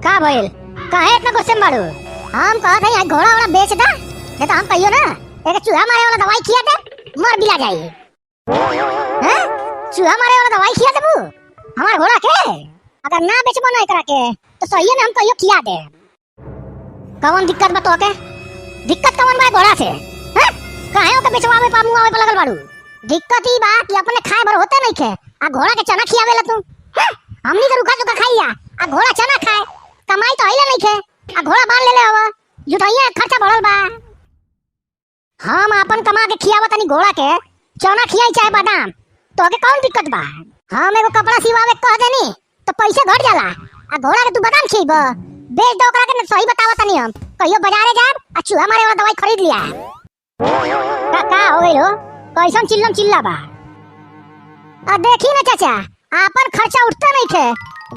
का भइल? काहे इतना गुस्से में बाड़ू? हम कहत हई घोड़ा वाला बेच दा, नहीं तो हम कहियो ना एक चूहा मारे वाला दवाई खिया दे, मर बिला जाई। हैं? चूहा मारे वाला दवाई खिया देबू हमार घोड़ा के? अगर ना बेचबो ना एकरा के तो सही में हम कहियो खिया दे। कौन दिक्कत बा तोके? दिक्कत कौन बा घोड़ा से? हैं? काहे ओके बेचवावे पा मुआवे पे लगल बाड़ू? दिक्कत ई बा कि अपने खाए भर होते नहीं खे, आ घोड़ा के चना खियावेला तू। हैं? हमनी के रुखा जुखा खाइया, आ घोड़ा चना खाए। कमाई तो आइले नहीं खे, आ घोड़ा बांध लेले हवा, जुटाइया खर्चा बढ़ल बा। हम अपन कमा के खियावा तनी घोड़ा के, चना खियाई चाहे बादाम, तोके कौन दिक्कत बा? हम एगो कपड़ा सिवावे कह देनी तो पैसे घट जाला, आ घोड़ा के तू बादाम खियबो? बेच दो ओकरा के, सही बतावा तनी हम कहियो बाजारे जाब आ चूहा मारे वाला दवाई खरीद लिया। का हो गइल हो? कैसन चिल्लम चिल्ला बा? आ देखी ना चाचा, आपन खर्चा उठता नहीं खे,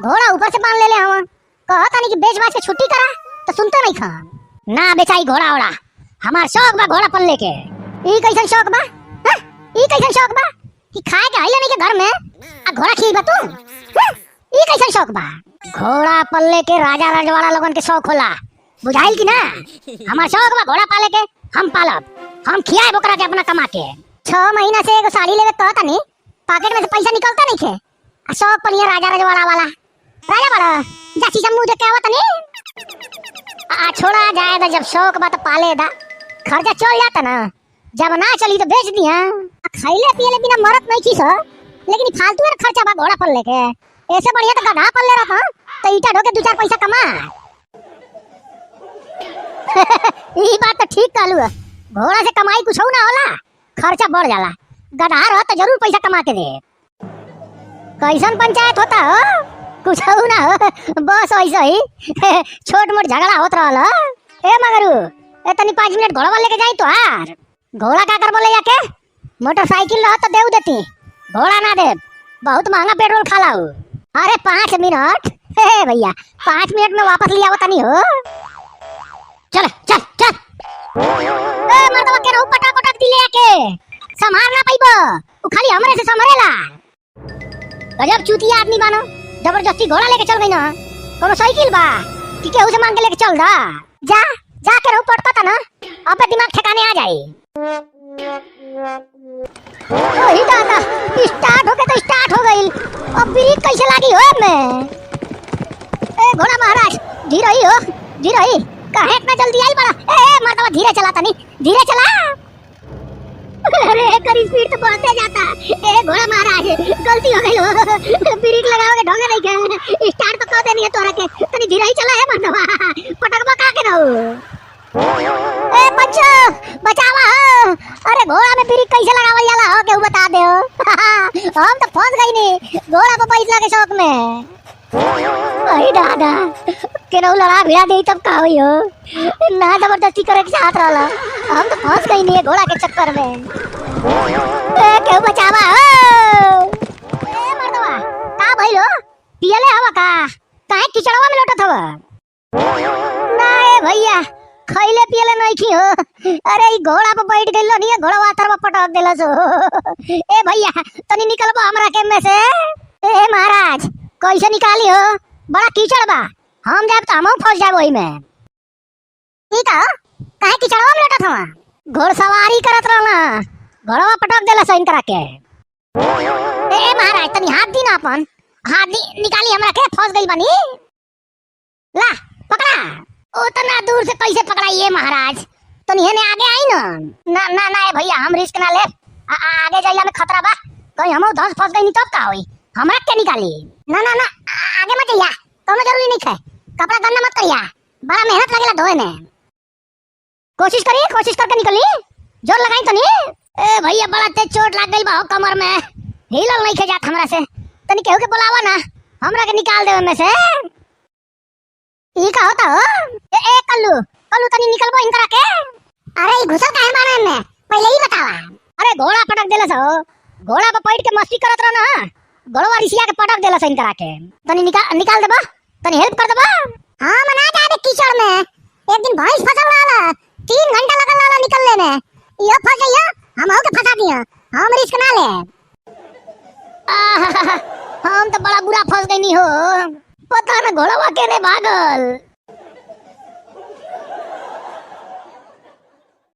घोड़ा ऊपर से बांध लेले हम। कहत तनी कि बेच बाच के छुट्टी करा तो सुनते नहीं खा। ना बेचाई घोड़ा ओड़ा, हमार शौक बा घोड़ा पल्ले के। ई कैसन शौक बा? हैं? ई कैसन शौक बा कि खाए के आइले नहीं के घर में आ घोड़ा खियबा तू? हैं? ई कैसन शौक बा? घोड़ा पल्ले के राजा रजवाड़ा लोगन के शौक होला, बुझाइल कि ना? हमार शौक बा घोड़ा पाले के, हम पालब, हम खियाए ओकरा के अपना कमा के। 6 महीना से एगो साड़ी लेवे कहत तनी, पॉकेट में से पैसा निकलता नहीं खे, आ शौक पलिया राजा रजवाड़ा वाला। राजा वाला जाची जम्मू देख के आवत नहीं। आ छोड़ा जाए दा, जब शौक बा तो पाले दा, खर्चा चल जाता ना, जब ना चली तो बेच दिया। खैले पियले बिना मरत नहीं खीस, लेकिन फालतू में खर्चा बा घोड़ा पल्ले के। ऐसे बढ़िया तो गधा पल्ले रहता तो ईटा ढोके 2-4 पैसा कमा। ई बात तो ठीक कहलू, घोड़ा से कमाई कुछ ना होला, खर्चा बढ़ जाला। गधा रह तो जरूर पैसा कमा के दे। कैसन पंचायत होता हो? कुछ ना हो, बस ऐसा ही छोट मोट झगड़ा होत रहल। ए मगरू, ए तनी 5 मिनट घोड़ा लेके जाई तो यार। घोड़ा का कर बोले जाके? मोटरसाइकिल रह तो देऊ देती, घोड़ा ना दे, बहुत महंगा पेट्रोल खाला हूँ। अरे 5 मिनट? हे भैया 5 मिनट में वापस ले आवत नहीं हो। चल चल चल। ए मर्दवा के रहू पटाक पटाक दिले के संभाल ना पाइबो, उ खाली हमरे से संभरेला। गजब चूतिया आदमी बानो, जबरदस्ती घोड़ा लेके चल गई ना। कोनो साइकिल बा कि केहू से मांग के लेके चल दा? जा जा के रहू पटता था ना, अबे दिमाग ठिकाने आ जाई। ओही दादा, स्टार्ट होके तो स्टार्ट हो गई, अब ब्रेक कैसे लागी हो में? ए घोड़ा महाराज धीरे ही हो, धीरे ही, काहे इतना जल्दी आई बड़ा? ए मर्दवा धीरे चला तनी, धीरे चला। अरे कर स्पीड तो बढ़ते जाता। ए घोड़ा महाराज गलती हो गई हो, ब्रेक लगाओगे ढोंगे नहीं के, स्टार्ट तो कर देनी है तोरा के, तनी धीरे ही चला है मर्दवा, पटकबा का के रहू। ए बच्चो बचावा हो, अरे घोड़ा में ब्रेक कैसे लगावल जाला हो, केहू बता दे हो। हम तो फंस गई नी घोड़ा पे बैठला के शौक में। अरे दादा केनहू लड़ा भिड़ा दे तब का होई हो, ना जबरदस्ती करे के साथ रहला, हम तो फंस गई नी घोड़ा के चक्कर में। ए केहू बचावा हो। ए मर्दवा का भइल हो? पियले हवा का? काहे किचड़वा में लोटत हवा? ना ए भैया खैले पियले नहीं की हो। अरे ई घोड़ा पे बैठ गइल नहीं, घोड़ा वातर में पटक देलस हो। ए भैया तनी निकलबो हमरा के में से। ए महाराज कैसे निकाली हो? बड़ा कीचड़ बा, हम जाब तो हमहू फंस जाब ओही में। ठीक है, काहे कीचड़वा में लटत हवा? घोड़सवारी करत रहना, घोड़वा पटक देलस इनकरा के। ए महाराज तनी हाथ दी ना, अपन हाथ दी, निकाली हमरा के, फंस गइल बानी। ला पकड़ा। उतना दूर से कैसे पकड़ाइए महाराज? तनी हेने आगे आई ना। ना ना ना भैया हम रिस्क ना ले, आगे जाइला में खतरा बा, कहीं हमहू धंस फंस गई तब का होई? हमरा के निकाली। ना ना ना आगे मत जाइया, कोनो जरूरी नहीं है, कपड़ा गंदा मत करिया, बड़ा मेहनत लगेला धोए में। कोशिश करिए, कोशिश करके निकली, जोर लगाई तनी। ए भैया बड़ा तेज चोट लाग गइल बा कमर में, हिलल नहीं खे जात हमरा से, तनी केहू के बुलावा ना, हमरा के निकाल देवे में से। ई का होता हो? ए कल्लू कल्लू तनी निकलबो इनकरा के। अरे ई घुसल काहे मारे में, पहले ही बतावा। अरे घोड़ा पटक देलस हो, घोड़ा पे बैठ के मस्ती करत रह ना, घोड़वा रिसिया के पटक देलस इनकरा के। तनी निकाल देबा, तनी हेल्प कर देबा। हां मना जाबे कीचड़ में, एक दिन भैंस फंसल रहला, 3 घंटा लगल रहला निकलने में, यो फंस गइया, हमहू के फंसा दिया, हम रिस्क ना ले। हम तो बड़ा बुरा फंस गई नी हो, पता न घोड़वा केने भागल।